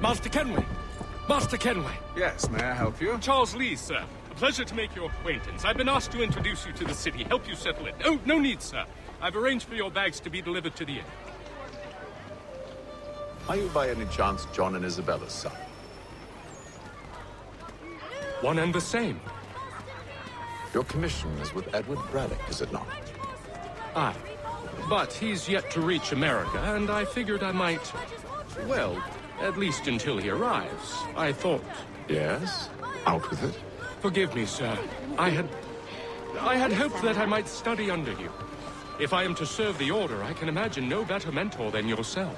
Master Kenway! Master Kenway! Yes, may I help you? Charles Lee, sir. A pleasure to make your acquaintance. I've been asked to introduce you to the city, help you settle in. Oh, no need, sir. I've arranged for your bags to be delivered to the inn. Are you by any chance John and Isabella's son? One and the same. Your commission is with Edward Braddock, is it not? Aye. But he's yet to reach America, and I figured I might... Well, at least until he arrives, I thought... Yes? Out with it. Forgive me, sir. I had hoped that I might study under you. If I am to serve the Order, I can imagine no better mentor than yourself.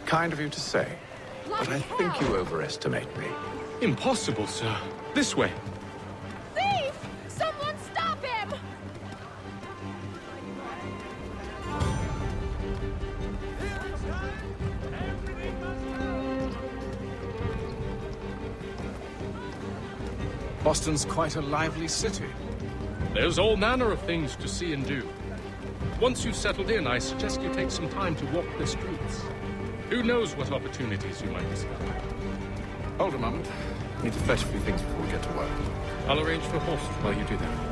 Kind of you to say, but I think you overestimate me. Impossible, sir. This way. Thief! Someone stop him! Boston's quite a lively city. There's all manner of things to see and do. Once you've settled in, I suggest you take some time to walk the streets. Who knows what opportunities you might discover. Hold a moment. I need to fetch a few things before we get to work. I'll arrange for horses while you do that.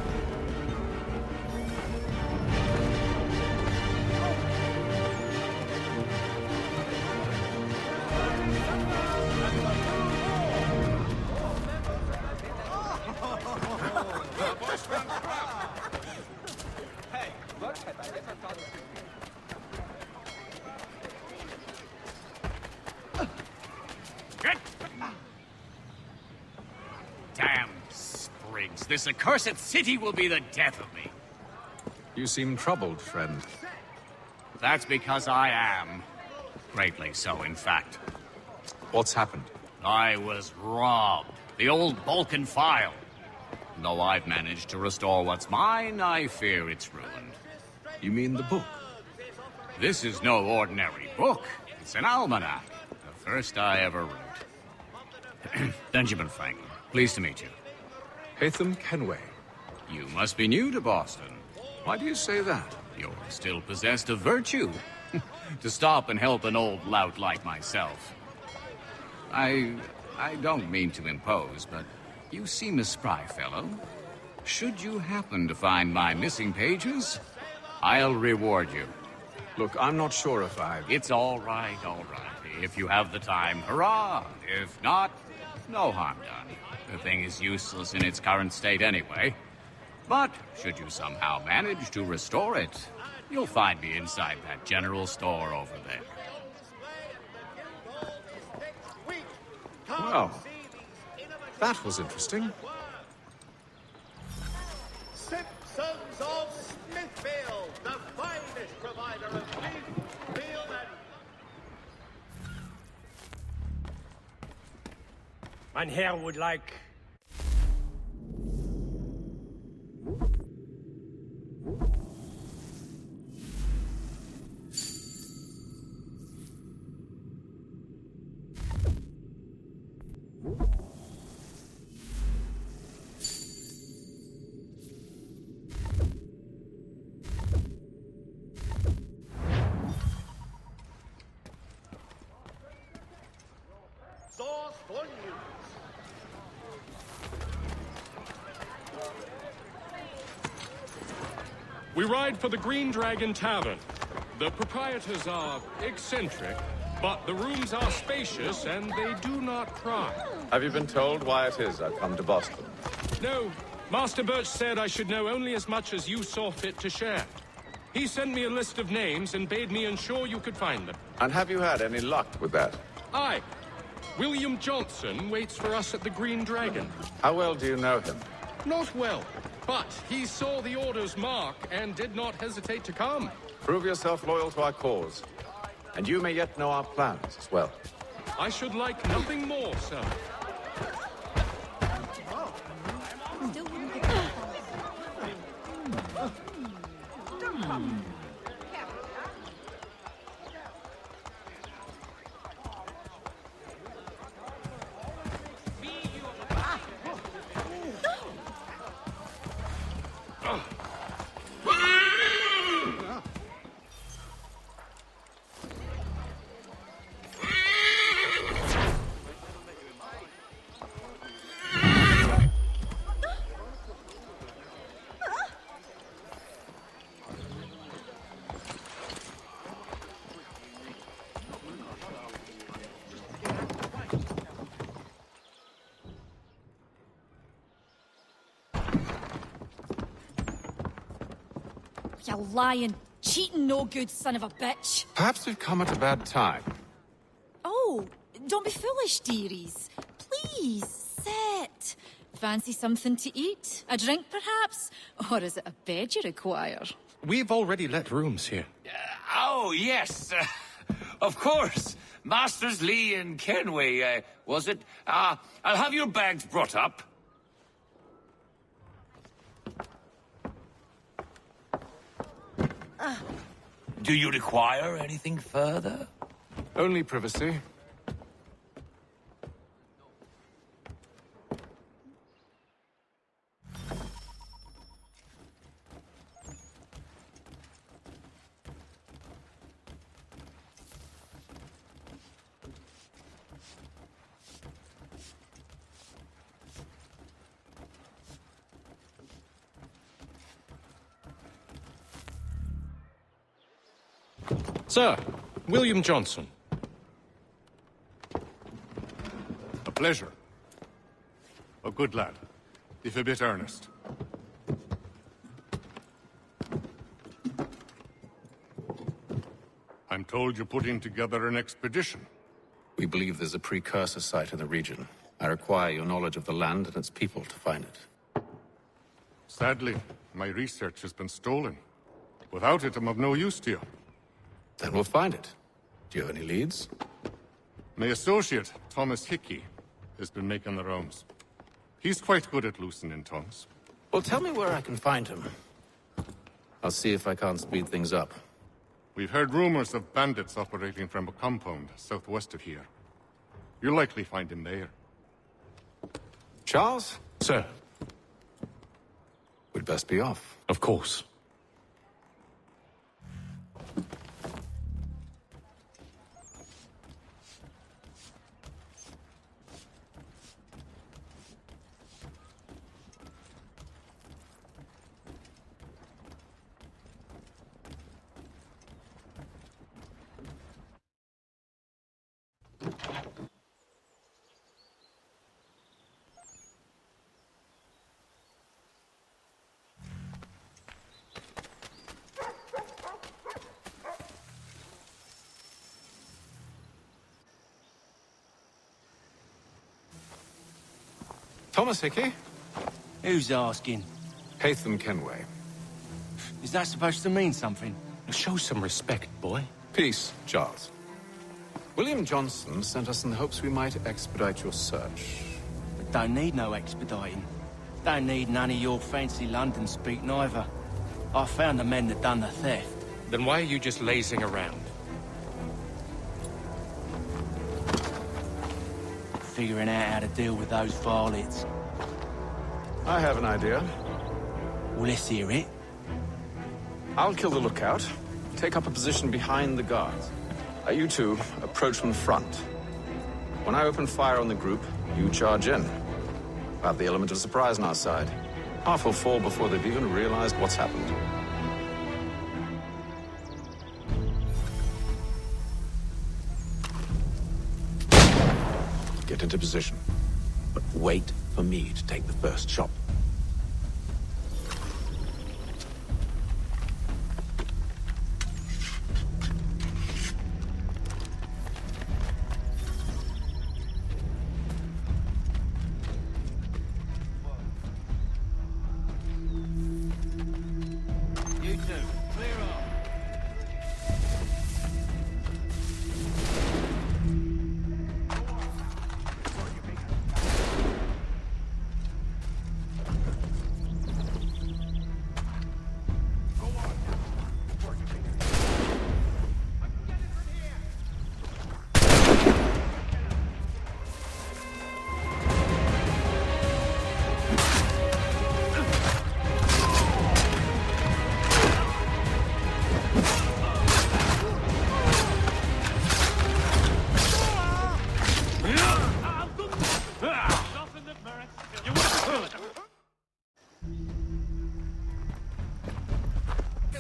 Damn Spriggs. This accursed city will be the death of me. You seem troubled, friend. That's because I am. Greatly so, in fact. What's happened? I was robbed. The old Balkan file. Though I've managed to restore what's mine, I fear it's ruined. You mean the book? This is no ordinary book. It's an almanac. The first I ever wrote. Benjamin Franklin. Pleased to meet you. Hatham Kenway. You must be new to Boston. Why do you say that? You're still possessed of virtue. To stop and help an old lout like myself. I don't mean to impose, but you seem a spry fellow. Should you happen to find my missing pages, I'll reward you. Look, I'm not sure if I... It's all right. If you have the time, hurrah! If not, no harm done. The thing is useless in its current state anyway. But should you somehow manage to restore it, you'll find me inside that general store over there. Well, that was interesting. Simpsons of Smithfield, the finest provider of beef, veal, and... Mein Herr would like... Sauce for news. We ride for the Green Dragon Tavern. The proprietors are eccentric, but the rooms are spacious and they do not cry. Have you been told why it is I've come to Boston? No, Master Birch said I should know only as much as you saw fit to share. He sent me a list of names and bade me ensure you could find them. And have you had any luck with that? Aye. William Johnson waits for us at the Green Dragon. How well do you know him? Not well, but he saw the Order's mark and did not hesitate to come. Prove yourself loyal to our cause. And you may yet know our plans as well. I should like nothing more, sir. you lying, cheating, no good son of a bitch. Perhaps we've come at a bad time. Oh, don't be foolish, dearies. Please, sit. Fancy something to eat? A drink, perhaps? Or is it a bed you require? We've already let rooms here. Oh, yes. Of course. Masters Lee and Kenway, was it? I'll have your bags brought up. Do you require anything further? Only privacy. Sir, William Johnson. A pleasure. A good lad, if a bit earnest. I'm told you're putting together an expedition. We believe there's a precursor site in the region. I require your knowledge of the land and its people to find it. Sadly, my research has been stolen. Without it, I'm of no use to you. Then we'll find it. Do you have any leads? My associate, Thomas Hickey, has been making the rounds. He's quite good at loosening tongues. Well, tell me where I can find him. I'll see if I can't speed things up. We've heard rumors of bandits operating from a compound southwest of here. You'll likely find him there. Charles? Sir. We'd best be off. Of course. Thomas Hickey? Who's asking? Haytham Kenway. Is that supposed to mean something? Show some respect, boy. Peace, Charles. William Johnson sent us in the hopes we might expedite your search. But don't need no expediting. Don't need none of your fancy London speak neither. I found the men that done the theft. Then why are you just lazing around? Figuring out how to deal with those varlets. I have an idea. Well, let's hear it. I'll kill the lookout. Take up a position behind the guards. You two approach from the front. When I open fire on the group, you charge in. We'll have the element of surprise on our side. Half will fall before they've even realized what's happened. Get into position. But wait for me to take the first shot. You two, clear off.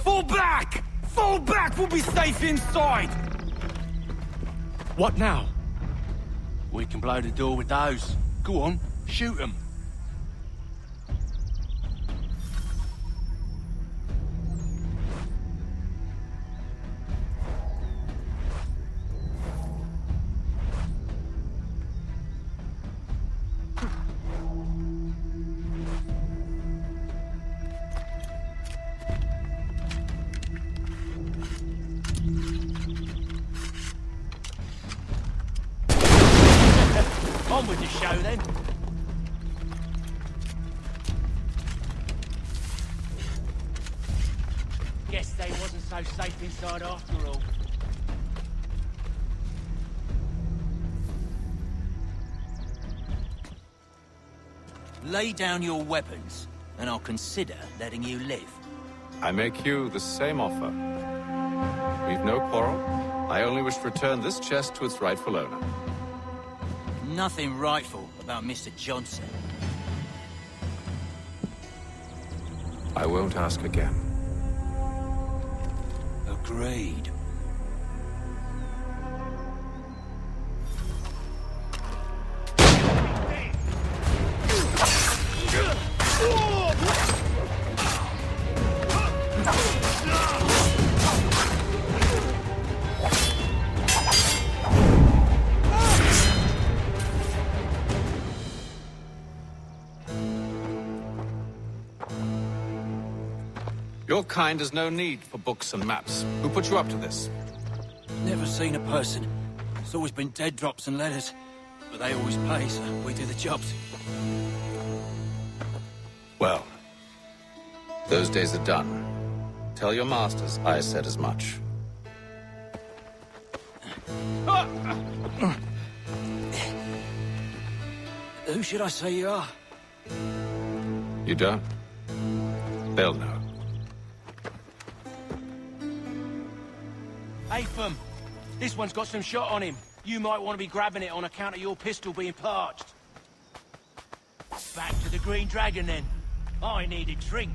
Fall back! Fall back! We'll be safe inside! What now? We can blow the door with those. Go on, shoot them. On with the show, then. Guess they wasn't so safe inside after all. Lay down your weapons, and I'll consider letting you live. I make you the same offer. We've no quarrel. I only wish to return this chest to its rightful owner. Nothing rightful about Mr. Johnson. I won't ask again. Agreed. Your kind has no need for books and maps. Who put you up to this? Never seen a person. It's always been dead drops and letters. But they always pay, so we do the jobs. Well, those days are done. Tell your masters I said as much. Who should I say you are? You don't? They'll know. Apham, this one's got some shot on him. You might want to be grabbing it on account of your pistol being parched. Back to the Green Dragon, then. I need a drink.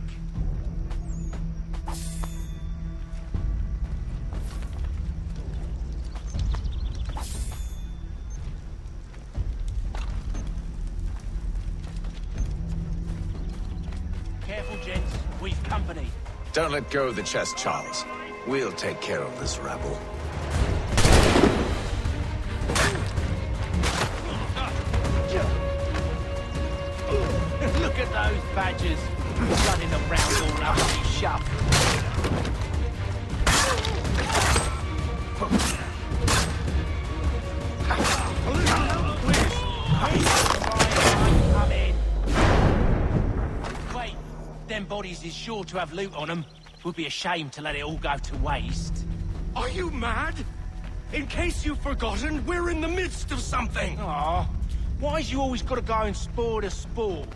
Careful, gents. We've company. Don't let go of the chest, Charles. We'll take care of this rabble. Look at those badgers, running around all up his shaft. Wait, them bodies is sure to have loot on them. Would be a shame to let it all go to waste. Are you mad? In case you've forgotten, we're in the midst of something! Aw, why's you always gotta go and spore the sport?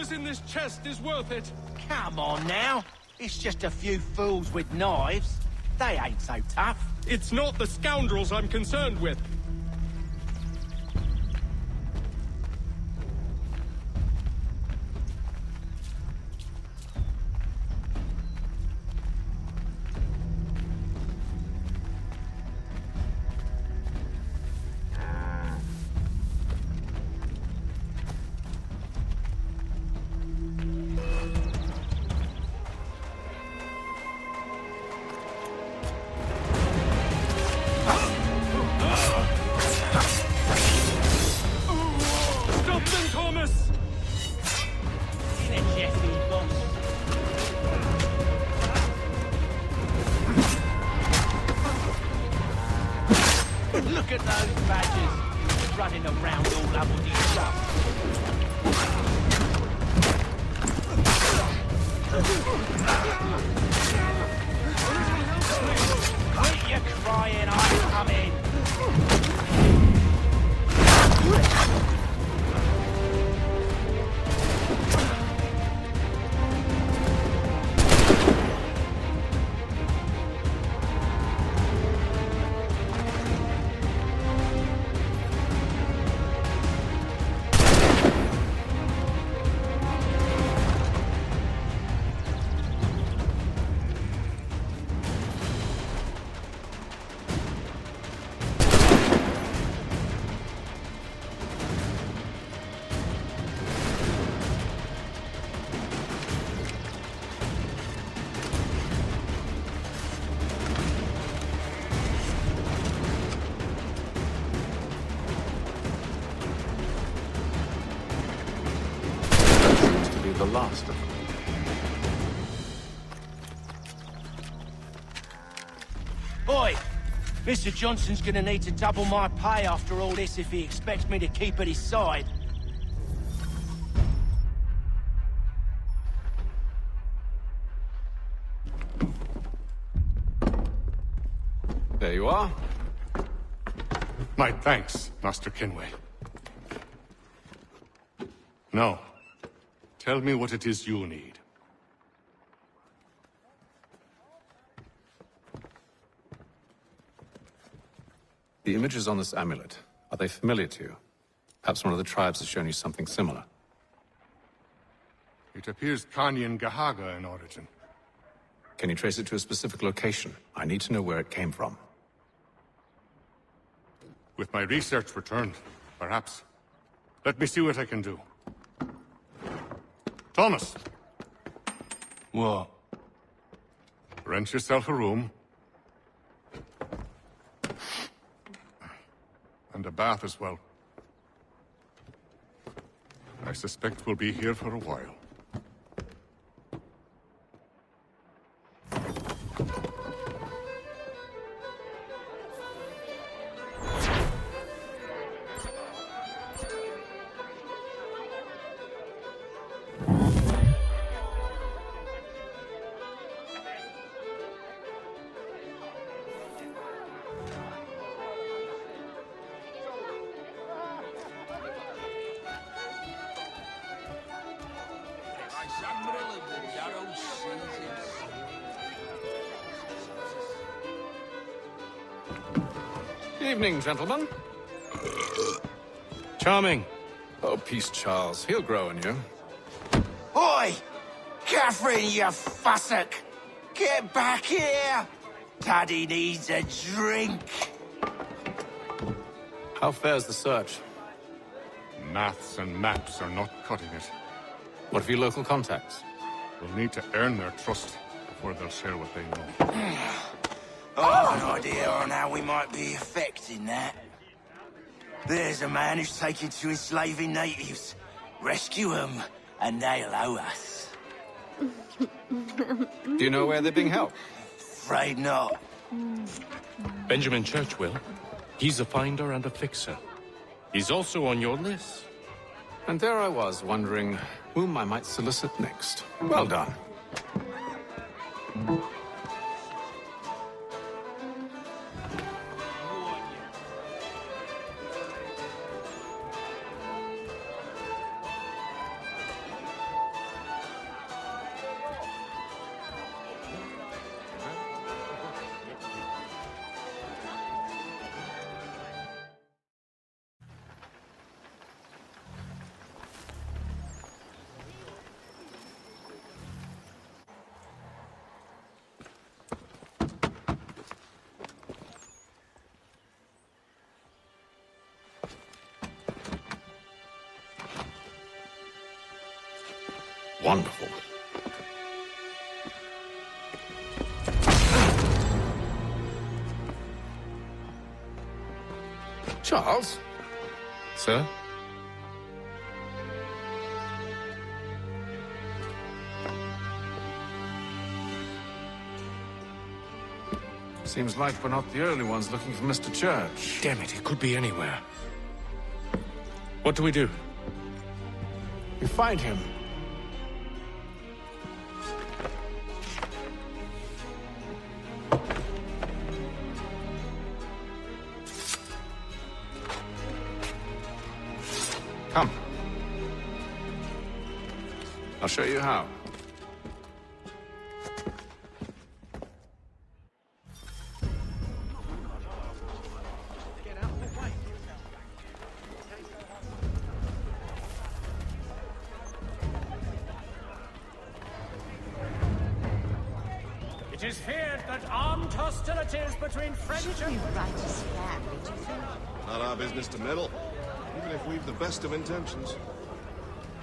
In this chest is worth it. Come on now. It's just a few fools with knives. They ain't so tough. It's not the scoundrels I'm concerned with. those badgers running around all bloody stuff. Quit your crying, I'm coming! The last of them. Boy, Mr. Johnson's gonna need to double my pay after all this if he expects me to keep at his side. There you are. My thanks, Master Kenway. Now, tell me what it is you need. The images on this amulet, are they familiar to you? Perhaps one of the tribes has shown you something similar. It appears Kanyan Gahaga in origin. Can you trace it to a specific location? I need to know where it came from. With my research returned, perhaps. Let me see what I can do. Thomas! What? Rent yourself a room. And a bath as well. I suspect we'll be here for a while. Evening, gentlemen. Charming. Oh, peace, Charles. He'll grow on you. Oi! Catherine, you fussock! Get back here! Daddy needs a drink! How fares the search? Maths and maps are not cutting it. What of your local contacts? We'll need to earn their trust before they'll share what they know. I've an idea on how we might be affecting that. There's a man who's taken to enslaving natives. Rescue them, and they'll owe us. Do you know where they're being held? Afraid not. Benjamin Church will. He's a finder and a fixer. He's also on your list. And there I was, wondering whom I might solicit next. Well done. Wonderful. Charles? Sir? Seems like we're not the only ones looking for Mr. Church. Damn it, he could be anywhere. What do we do? We find him. Come. I'll show you how. It is feared that armed hostilities between French and... Not our business to meddle, even if we've the best of intentions.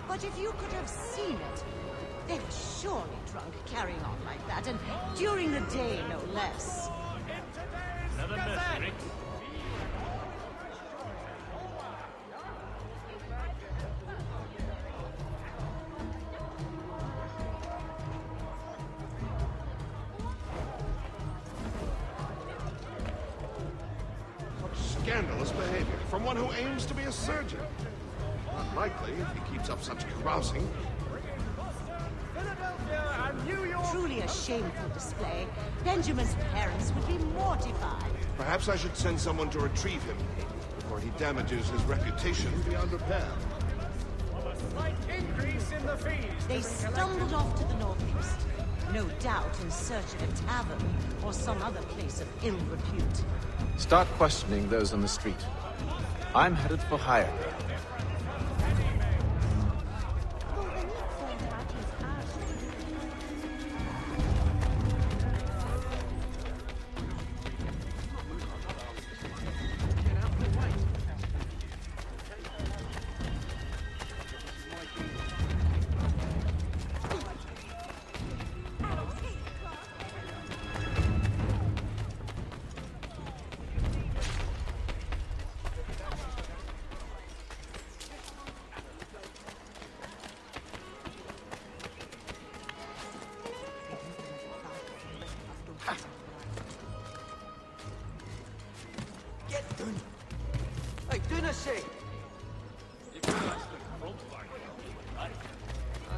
But if you could have seen it, they were surely drunk carrying on like that, and during the day, no less. Another mercenary. Scandalous behavior from one who aims to be a surgeon. Not likely if he keeps up such carousing. Truly a shameful display. Benjamin's parents would be mortified. Perhaps I should send someone to retrieve him before he damages his reputation beyond repair. A slight increase in the fees. They stumbled off to the northeast, no doubt in search of a tavern or some other place of ill repute. Start questioning those on the street. I'm headed for hire.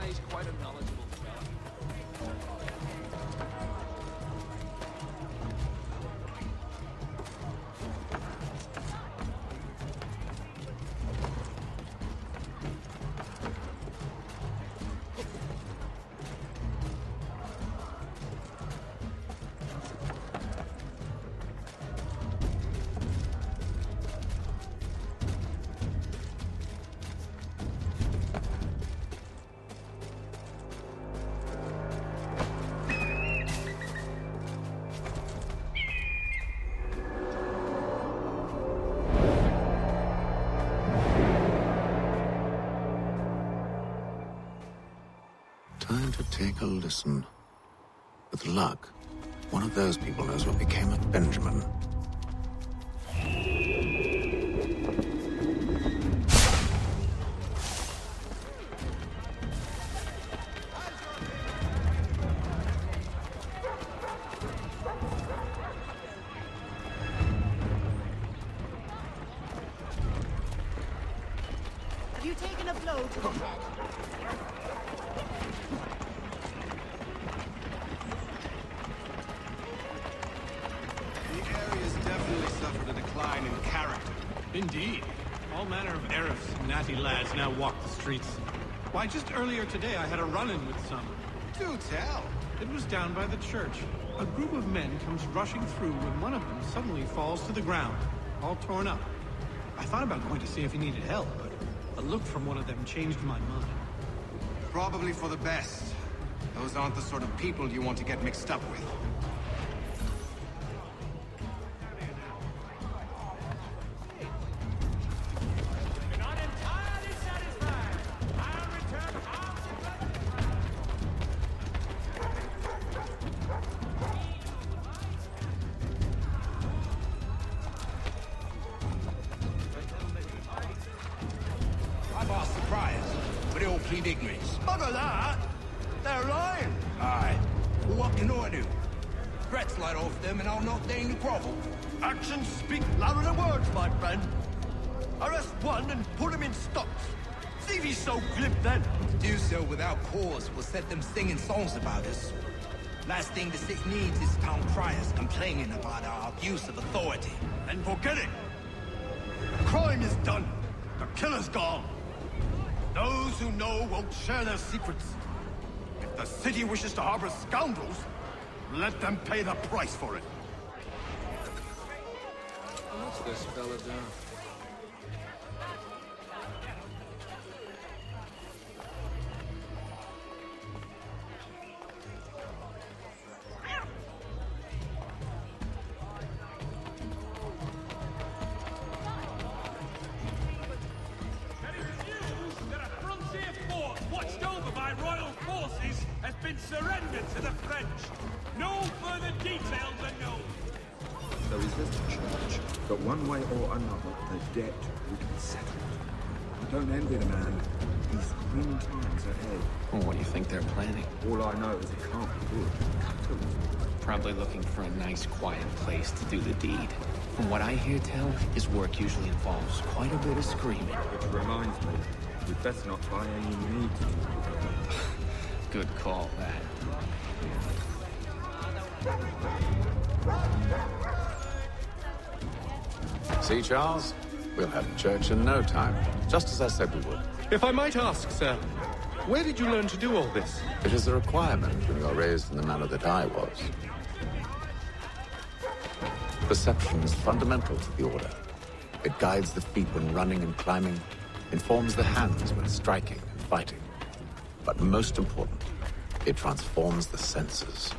He's quite a knowledgeable Time to take a listen. With luck, one of those people knows what became of Benjamin. Have you taken a blow to the head? Indeed. All manner of Arifs and natty lads now walk the streets. Why, just earlier today I had a run-in with some. Do tell. It was down by the church. A group of men comes rushing through when one of them suddenly falls to the ground, all torn up. I thought about going to see if he needed help, but a look from one of them changed my mind. Probably for the best. Those aren't the sort of people you want to get mixed up with. Plead ignorance. Bugger that! They're lying! Aye. Well, what can I do? threats light off them and I'll not deign to grovel. Actions speak louder than words, my friend. Arrest one and put him in stocks. See if he's so glib then. To do so without cause will set them singing songs about us. Last thing the city needs is town criers complaining about our abuse of authority. Then forget it. The crime is done. The killer's gone. Those who know won't share their secrets. If the city wishes to harbor scoundrels, let them pay the price for it. What's this fella doing? Surrendered to the French. No further details are known. So is this the church? But one way or another, the debt will be settled. Don't envy the man. He's grim times ahead. Well, what do you think they're planning? All I know is it can't be good. Probably looking for a nice, quiet place to do the deed. From what I hear tell, his work usually involves quite a bit of screaming. Which reminds me, we'd best not buy any meat. Good call, that. See, Charles? We'll have church in no time, just as I said we would. If I might ask, sir, where did you learn to do all this? It is a requirement when you are raised in the manner that I was. Perception is fundamental to the Order. It guides the feet when running and climbing, informs the hands when striking and fighting. But most important, it transforms the senses,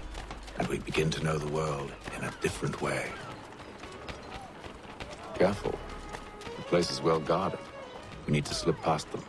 and we begin to know the world in a different way. Careful. The place is well guarded. We need to slip past them.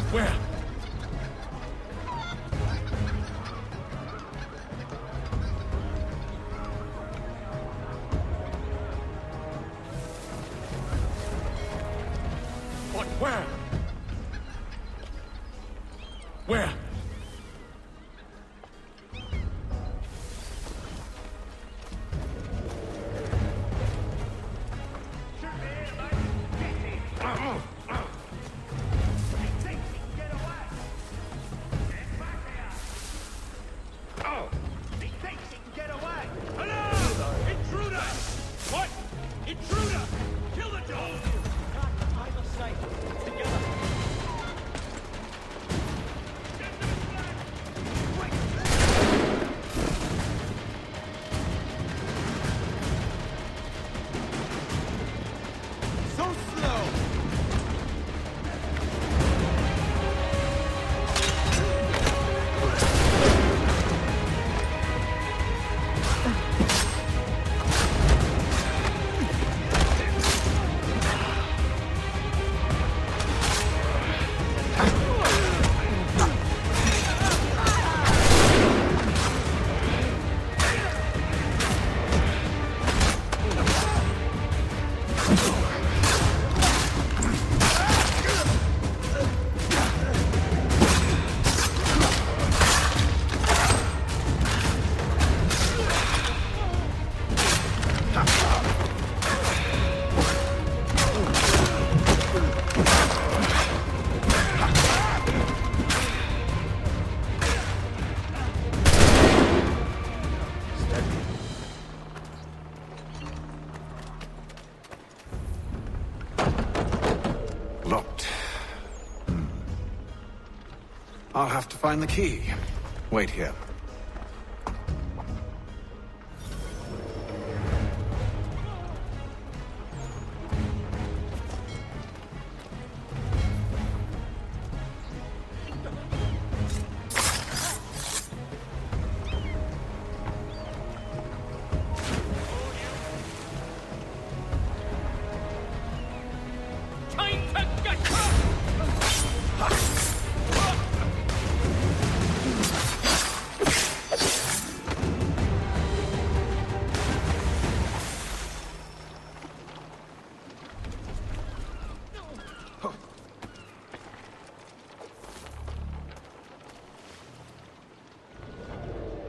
Where? What? Where? Where? I'll have to find the key. Wait here.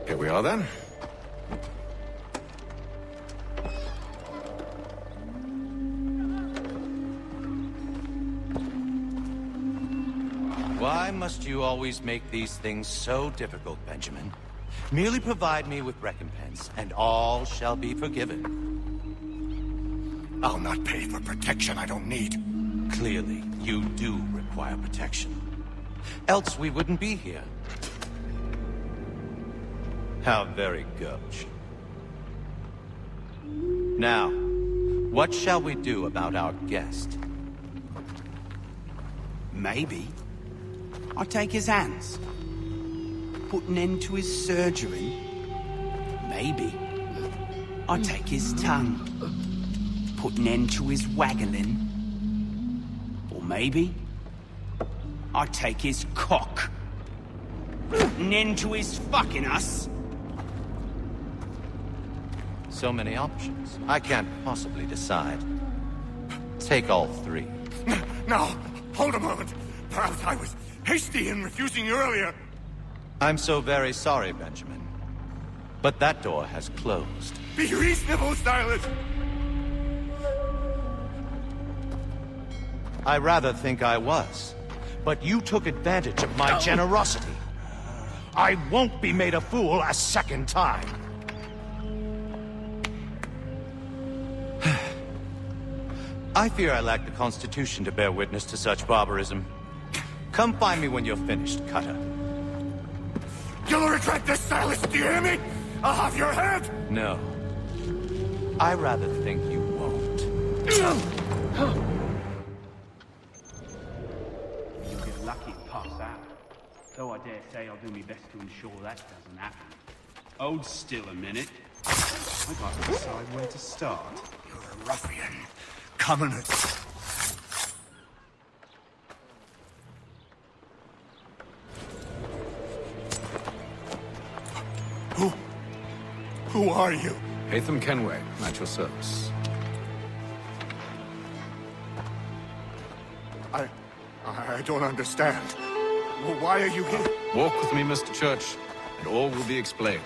Here we are, then. Why must you always make these things so difficult, Benjamin? Merely provide me with recompense, and all shall be forgiven. I'll not pay for protection I don't need. Clearly, you do require protection. Else we wouldn't be here. How very gauche. Now, what shall we do about our guest? Maybe I'll take his hands. Put an end to his surgery. Maybe I'll take his tongue. Put an end to his waggling. Or maybe I'll take his cock. Put an end to his fucking us. So many options. I can't possibly decide. Take all three. Now, hold a moment. Perhaps I was hasty in refusing you earlier. I'm so very sorry, Benjamin. But that door has closed. Be reasonable, Silas! I rather think I was. But you took advantage of my generosity. I won't be made a fool a second time. I fear I lack the constitution to bear witness to such barbarism. Come find me when you're finished, Cutter. You'll regret this, Silas, do you hear me? I'll have your head! No. I rather think you won't. You'll get lucky and pass out. Though I dare say I'll do my best to ensure that doesn't happen. Hold still a minute. I got to decide where to start. You're a ruffian. Coming at... Who are you? Hatham Kenway, at your service. I don't understand. Well, why are you here? Walk with me, Mr. Church, and all will be explained.